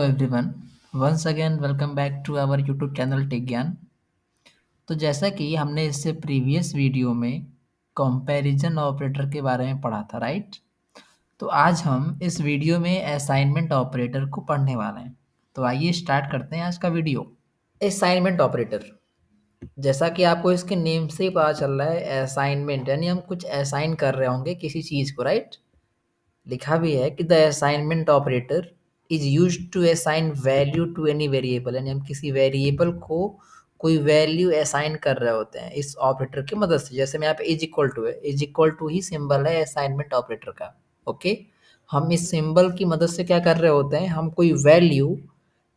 everyone, once again welcome back to our YouTube channel tech Gyan. तो जैसा कि हमने इससे प्रीवियस वीडियो में कंपैरिजन ऑपरेटर के बारे में पढ़ा था, राइट? तो आज हम इस वीडियो में असाइनमेंट ऑपरेटर को पढ़ने वाले हैं। तो आइए स्टार्ट करते हैं आज का वीडियो। असाइनमेंट ऑपरेटर, जैसा कि आपको इसके नेम से ही पता चल रहा है, असाइनमेंट यानी हम कुछ असाइन कर रहे होंगे किसी चीज़ को, राइट? लिखा भी है कि the assignment operator is use to assign value to any variable, यानी हम किसी वेरिएबल को कोई वैल्यू असाइन कर रहे होते हैं इस ऑपरेटर की मदद से। जैसे में यहाँ पे इज इक्वल टू है, इज इक्वल टू ही सिंबल है असाइनमेंट ऑपरेटर का। ओके, हम इस सिंबल की मदद से क्या कर रहे होते हैं, हम कोई वैल्यू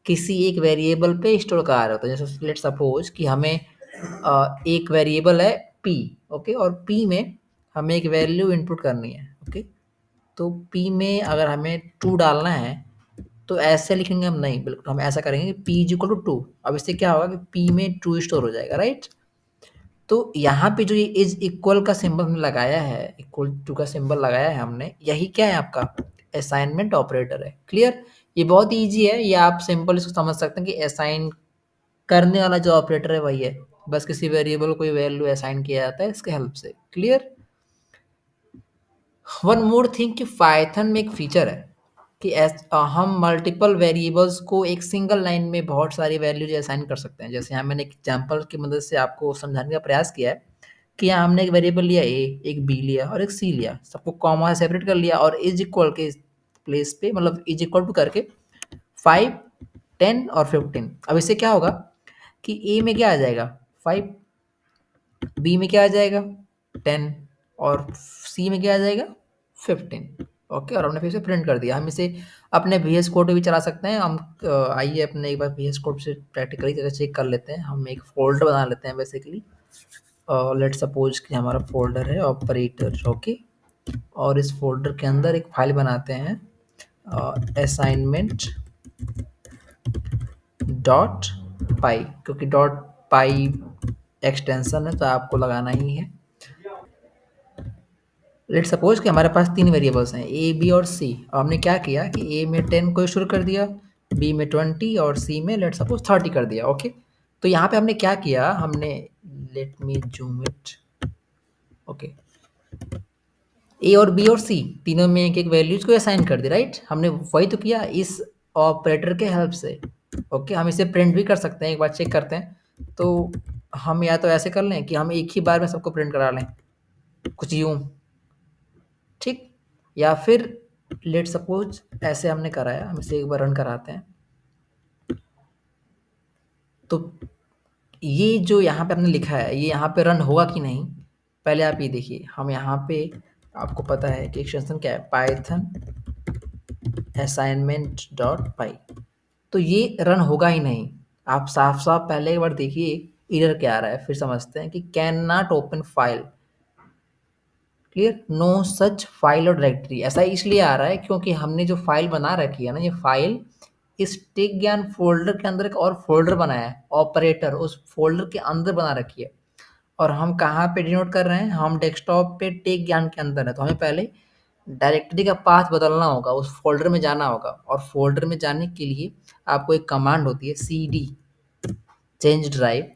किसी एक वेरिएबल पे स्टोर करा रहे होते हैं। जैसे लेट सपोज कि हमें एक वेरिएबल है पी, ओके, और पी में हमें एक वैल्यू इनपुट करनी है। ओके, तो P में अगर हमें 2 डालना है तो ऐसे लिखेंगे हम नहीं, बिल्कुल हम ऐसा करेंगे कि P इज इक्वल टू 2। अब इससे क्या होगा कि P में 2 स्टोर हो जाएगा, राइट? तो यहाँ पे जो ये इज इक्वल का सिंबल हमने लगाया है, इक्वल टू का सिंबल लगाया है हमने, यही क्या है आपका असाइनमेंट ऑपरेटर है। क्लियर? ये बहुत ईजी है, ये आप सिंपल इसको समझ सकते हैं कि असाइन करने वाला जो ऑपरेटर है वही है। बस किसी वेरिएबल को कोई वैल्यू असाइन किया जाता है इसके हेल्प से। क्लियर? वन मोर थिंग कि पाइथन में एक फीचर है कि हम मल्टीपल वेरिएबल्स को एक सिंगल लाइन में बहुत सारी वैल्यूज असाइन कर सकते हैं। जैसे यहाँ मैंने एक एग्जांपल की मदद से आपको समझाने का प्रयास किया है कि यहाँ हमने एक वेरिएबल लिया ए, एक बी लिया और एक सी लिया, सबको कॉमा से सेपरेट कर लिया और इज इक्वल के प्लेस पे, मतलब इज इक्वल टू करके 5, 10 और 15। अब इससे क्या होगा कि ए में क्या आ जाएगा 5, बी में क्या आ जाएगा 10 और सी में क्या आ जाएगा 15। ओके, और हमने फिर से प्रिंट कर दिया। हम इसे अपने VS कोड पे भी चला सकते हैं। हम आइए अपने एक बार VS कोड से प्रैक्टिकली जगह चेक कर लेते हैं। हम एक फोल्डर बना लेते हैं बेसिकली। लेट सपोज कि हमारा फोल्डर है ऑपरेटर, ओके, और इस फोल्डर के अंदर एक फाइल बनाते हैं असाइनमेंट डॉट पाई, क्योंकि डॉट पाई एक्सटेंशन है तो आपको लगाना ही है। लेट सपोज कि हमारे पास 3 वेरिएबल्स हैं ए, बी और सी। अब हमने क्या किया कि ए में 10 को शुरू कर दिया, बी में 20 और सी में लेट सपोज 30 कर दिया। ओके, तो यहाँ पे हमने क्या किया, हमने let me zoom it. Okay, A और बी और सी तीनों में एक एक वैल्यूज को असाइन कर दी, राइट? हमने वही तो किया इस ऑपरेटर के हेल्प से। ओके, हम इसे प्रिंट भी कर सकते हैं, एक बार चेक करते हैं। तो हम या तो ऐसे कर लें कि हम एक ही बार में सबको प्रिंट करा लें, कुछ यूं, ठीक, या फिर लेट सपोज ऐसे हमने कराया, हम इसे एक बार रन कराते हैं। तो ये जो यहाँ पे हमने लिखा है ये यहाँ पे रन होगा कि नहीं, पहले आप ये देखिए। हम यहाँ पे, आपको पता है कि एक्सटेंशन क्या है, पाइथन असाइनमेंट डॉट पाई, तो ये रन होगा ही नहीं। आप साफ साफ पहले एक बार देखिए एरर क्या आ रहा है, फिर समझते हैं कि cannot open file. Clear? No such file और डायरेक्टरी। ऐसा इसलिए आ रहा है क्योंकि हमने जो फाइल बना रखी है ना, ये फाइल इस टेक ज्ञान फोल्डर के अंदर एक और फोल्डर बनाया है ऑपरेटर, उस फोल्डर के अंदर बना रखी है। और हम कहाँ पे डिनोट कर रहे हैं, हम डेस्कटॉप पे टेक ज्ञान के अंदर है। तो हमें पहले डायरेक्टरी का पाथ बदलना होगा, उस फोल्डर में जाना होगा। और फोल्डर में जाने के लिए आपको एक कमांड होती है cd चेंज ड्राइव,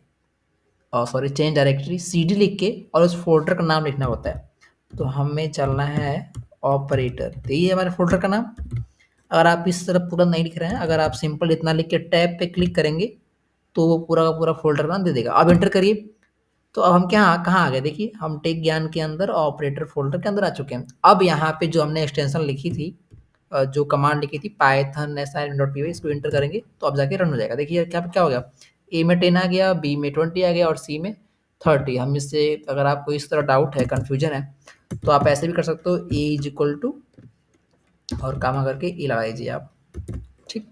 और सॉरी चेंज डायरेक्टरी, cd लिख के और उस फोल्डर का नाम लिखना होता है। तो हमें चलना है ऑपरेटर, तो ये हमारे फोल्डर का नाम। अगर आप इस तरफ पूरा नहीं लिख रहे हैं, अगर आप सिंपल इतना लिख के टैब पे क्लिक करेंगे तो वो पूरा का पूरा फोल्डर का नाम दे देगा। अब एंटर करिए। तो अब हम क्या कहाँ आ गए, देखिए हम टेक ज्ञान के अंदर ऑपरेटर फोल्डर के अंदर आ चुके हैं। अब यहाँ पे जो हमने एक्सटेंशन लिखी थी, जो कमांड लिखी थी पाइथन assignment.py, इसको एंटर करेंगे तो अब जाके रन हो जाएगा। देखिए क्या क्या हो गया, ए में 10 आ गया, बी में 20 आ गया और सी में 30। हम इससे, अगर आपको इस तरह डाउट है, कन्फ्यूजन है, तो आप ऐसे भी कर सकते हो, ए इज इक्वल टू और कामा करके ए लगा दीजिए आप, ठीक।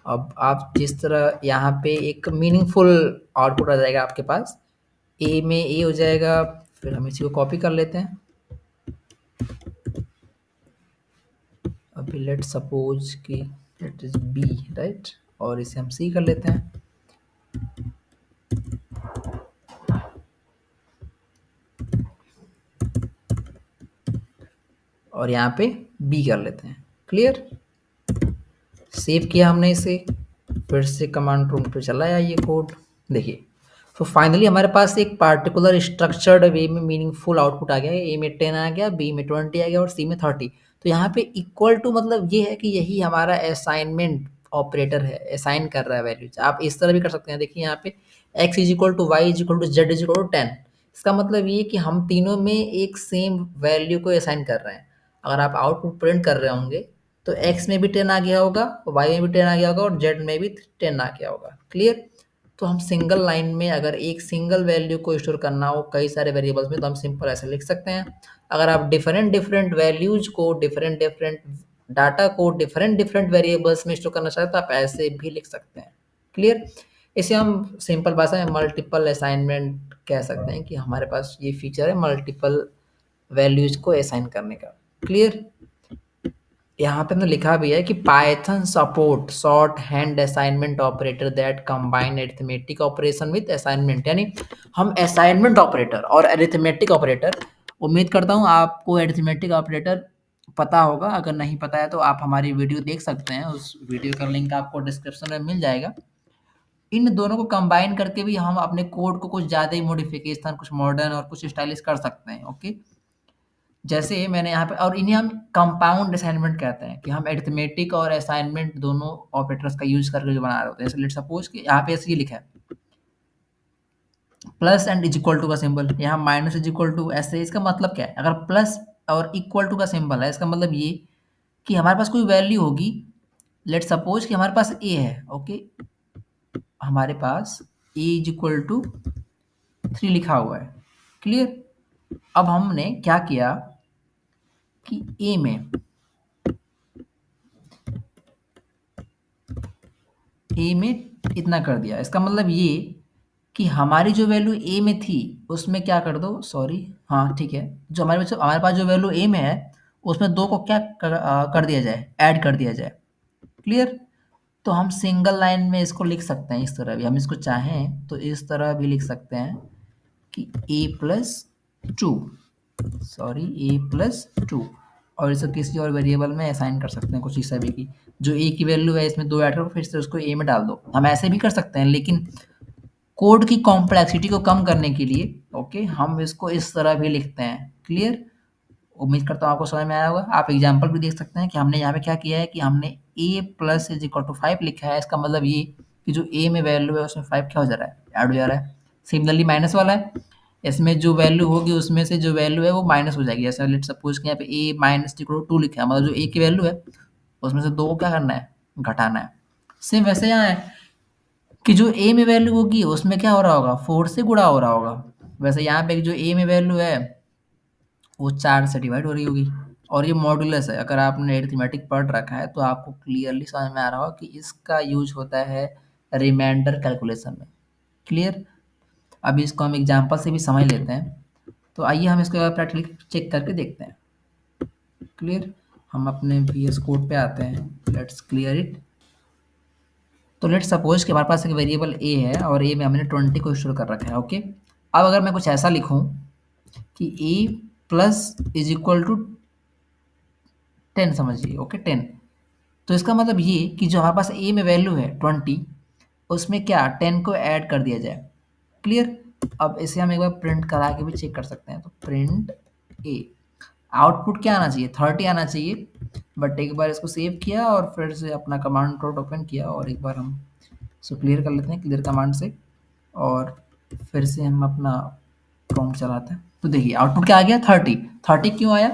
अब आप जिस तरह यहाँ पे एक मीनिंगफुल आउटपुट आ जाएगा आपके पास, ए में ए हो जाएगा। फिर हम इसी को कॉपी कर लेते हैं। अभी लेट सपोज कि इट इज बी, राइट, और इसे हम सी कर लेते हैं। और यहाँ पे बी कर लेते हैं। क्लियर? सेव किया हमने इसे, फिर से कमांड प्रोम्प्ट पे चलाया ये कोड, देखिए। तो फाइनली हमारे पास एक पार्टिकुलर स्ट्रक्चर्ड वे में मीनिंगफुल आउटपुट आ गया है। ए में 10 आ गया, बी में 20 आ गया और सी में 30। तो यहाँ पे इक्वल टू मतलब ये है कि यही हमारा असाइनमेंट ऑपरेटर है, असाइन कर रहा है वैल्यूज। आप इस तरह भी कर सकते हैं, देखिए यहाँ पे x is equal to y is equal to z is equal to 10। इसका मतलब ये कि हम तीनों में एक सेम वैल्यू को असाइन कर रहे हैं। अगर आप आउटपुट प्रिंट कर रहे होंगे तो x में भी 10 आ गया होगा, y में भी 10 आ गया होगा और z में भी 10 आ गया होगा। क्लियर? तो हम सिंगल लाइन में अगर एक सिंगल वैल्यू को स्टोर करना हो कई सारे वेरिएबल्स में, तो हम सिंपल ऐसे लिख सकते हैं। अगर आप डिफरेंट डिफरेंट वैल्यूज को, डिफरेंट डिफरेंट डाटा को डिफरेंट डिफरेंट वेरिएबल्स में स्टोर करना चाहते हैं तो आप ऐसे भी लिख सकते हैं। क्लियर? इसे हम सिंपल भाषा में मल्टीपल असाइनमेंट कह सकते हैं कि हमारे पास ये फीचर है मल्टीपल वैल्यूज को असाइन करने का। क्लियर? यहाँ पे हमने लिखा भी है कि Python support short hand assignment operator that combine arithmetic operation with assignment. यानी हम असाइनमेंट ऑपरेटर और अरिथमेटिक ऑपरेटर, उम्मीद करता हूँ आपको अरिथमेटिक ऑपरेटर पता होगा। अगर नहीं पता है तो आप हमारी वीडियो देख सकते हैं, उस वीडियो का लिंक आपको डिस्क्रिप्शन में मिल जाएगा। इन दोनों को कंबाइन करके भी हम अपने कोड को कुछ ज़्यादा ही मॉडिफिकेशन, कुछ मॉडर्न और कुछ स्टाइलिश कर सकते हैं। ओके, जैसे मैंने यहाँ पे, और इन्हें हम कंपाउंड असाइनमेंट कहते हैं कि हम अरिथमेटिक और असाइनमेंट दोनों ऑपरेटर्स का यूज करके जो बना रहे होते हैं। जैसे लेट्स सपोज कि यहाँ पे ऐसे ये लिखा है plus and is equal to का सिंबल, यहाँ माइनस इज इक्वल टू, ऐसे इसका मतलब क्या है? अगर प्लस और इक्वल टू का सिंबल है, इसका मतलब ये कि हमारे पास कोई वैल्यू होगी। लेट्स सपोज कि हमारे पास ए है। ओके, हमारे पास ए इज इक्वल टू 3 लिखा हुआ है। क्लियर? अब हमने क्या किया कि ए में इतना कर दिया। इसका मतलब ये कि हमारी जो वैल्यू ए में थी उसमें क्या कर दो, सॉरी, हाँ ठीक है, जो हमारे पास जो वैल्यू ए में है उसमें 2 को क्या कर दिया जाए, ऐड कर दिया जाए। क्लियर? तो हम सिंगल लाइन में इसको लिख सकते हैं इस तरह भी, हम इसको चाहें तो इस तरह भी लिख सकते हैं कि a+2, सॉरी a+2, और इसे किसी और वेरिएबल में असाइन कर सकते हैं कुछ इस तरह की। जो ए की वैल्यू है इसमें 2 ऐड करो, फिर से उसको ए में डाल दो। हम ऐसे भी कर सकते हैं, लेकिन कोड की कॉम्प्लेक्सिटी को कम करने के लिए ओके हम इसको इस तरह भी लिखते हैं। क्लियर? उम्मीद करता हूँ आपको समझ में आया होगा। आप एग्जांपल भी देख सकते हैं कि हमने यहाँ पे क्या किया है कि हमने a+= 5 लिखा है। इसका मतलब ये कि जो a में वैल्यू है उसमें 5 क्या हो जा रहा है, ऐड हो जा रहा है। सिमिलरली माइनस वाला है, इसमें जो वैल्यू होगी उसमें से जो वैल्यू है वो माइनस हो जाएगी। जैसे लेट्स सपोज कि यहाँ पे a-2 लिखा है, मतलब जो a की वैल्यू है उसमें से 2 को क्या करना है, घटाना है। सेम वैसे यहाँ है कि जो a में वैल्यू होगी उसमें क्या हो रहा होगा, 4 से गुणा हो रहा होगा। वैसे यहाँ पे जो a में वैल्यू है वो 4 से डिवाइड हो रही होगी। और ये मॉडुलस है, अगर आपने अरिथमेटिक पढ़ रखा है तो आपको क्लियरली समझ में आ रहा होगा कि इसका यूज होता है रिमाइंडर कैलकुलेशन में। क्लियर? अभी इसको हम एग्जांपल से भी समझ लेते हैं। तो आइए हम इसको प्रैक्टिकली चेक करके देखते हैं। क्लियर? हम अपने VS कोड पे आते हैं, लेट्स क्लियर इट। तो लेट्स सपोज कि हमारे पास एक वेरिएबल a है और a में हमने 20 को स्टोर कर रखा है। ओके, अब अगर मैं कुछ ऐसा लिखूं कि a+= 10 समझिए। ओके, 10, तो इसका मतलब ये कि जो हमारे पास a में वैल्यू है 20, उसमें क्या 10 को ऐड कर दिया जाए। क्लियर? अब इसे हम एक बार प्रिंट करा के भी चेक कर सकते हैं। तो प्रिंट a, आउटपुट क्या आना चाहिए, 30 आना चाहिए। बट एक बार इसको सेव किया और फिर से अपना कमांड प्रोम्प्ट ओपन किया और एक बार हम इसको क्लियर कर लेते हैं क्लियर कमांड से, और फिर से हम अपना प्रॉम्प्ट चलाते हैं। तो देखिए आउटपुट क्या आ गया, 30। 30 क्यों आया?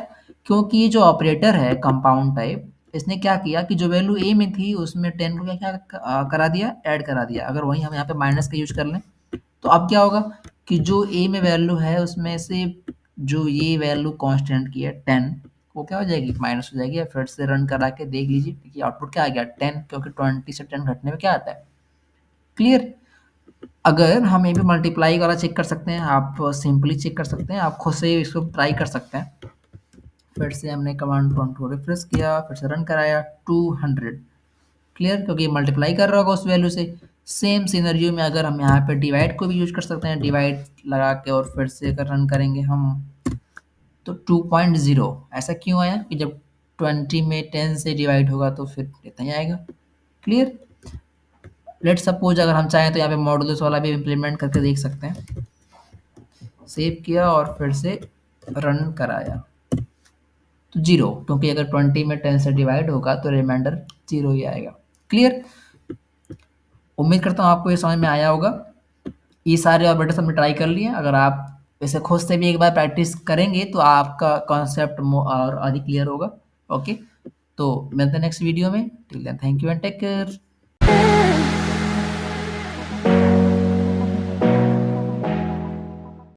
क्योंकि ये जो ऑपरेटर है कंपाउंड टाइप, इसने क्या किया कि जो वैल्यू ए में थी उसमें 10 को क्या क्या करा दिया, ऐड करा दिया। अगर वही हम यहाँ पे माइनस का यूज कर लें तो अब क्या होगा कि जो ए में वैल्यू है उसमें से जो ये वैल्यू कांस्टेंट की है 10, वो क्या हो जाएगी, माइनस हो जाएगी। फिर से रन करा के देख लीजिए कि आउटपुट क्या आ गया, 10, क्योंकि 20 से 10 घटने में क्या आता है। क्लियर? अगर हम ये भी मल्टीप्लाई वाला चेक कर सकते हैं, आप सिंपली चेक कर सकते हैं, आप खुद से इसको ट्राई कर सकते हैं। फिर से हमने कमांड प्रॉम्प्ट को रिफ्रेश किया, फिर से रन कराया, 200। क्लियर? क्योंकि मल्टीप्लाई कर रहा होगा उस वैल्यू से। सेम सिनेरियो में अगर हम यहाँ पे डिवाइड को भी यूज कर सकते हैं, डिवाइड लगा के और फिर से अगर रन करेंगे हम तो 2.0। ऐसा क्यों आया कि जब 20 में 10 से डिवाइड होगा तो फिर इतना ही आएगा। क्लियर? लेट्स सपोज अगर हम चाहें तो यहाँ पे मॉडुलस वाला भी इम्प्लीमेंट करके देख सकते हैं। सेव किया और फिर से रन कराया तो 0, क्योंकि अगर 20 में 10 से डिवाइड होगा तो रिमाइंडर 0 ही आएगा। क्लियर? उम्मीद करता हूँ आपको ये समझ में आया होगा। ये सारे ऑपरेटर्स हमने ट्राई कर लिए। अगर आप इसे खुद से भी एक बार प्रैक्टिस करेंगे तो आपका कॉन्सेप्ट और अधिक क्लियर होगा। ओके, तो मिलते हैं नेक्स्ट वीडियो में। Till then thank you and take care.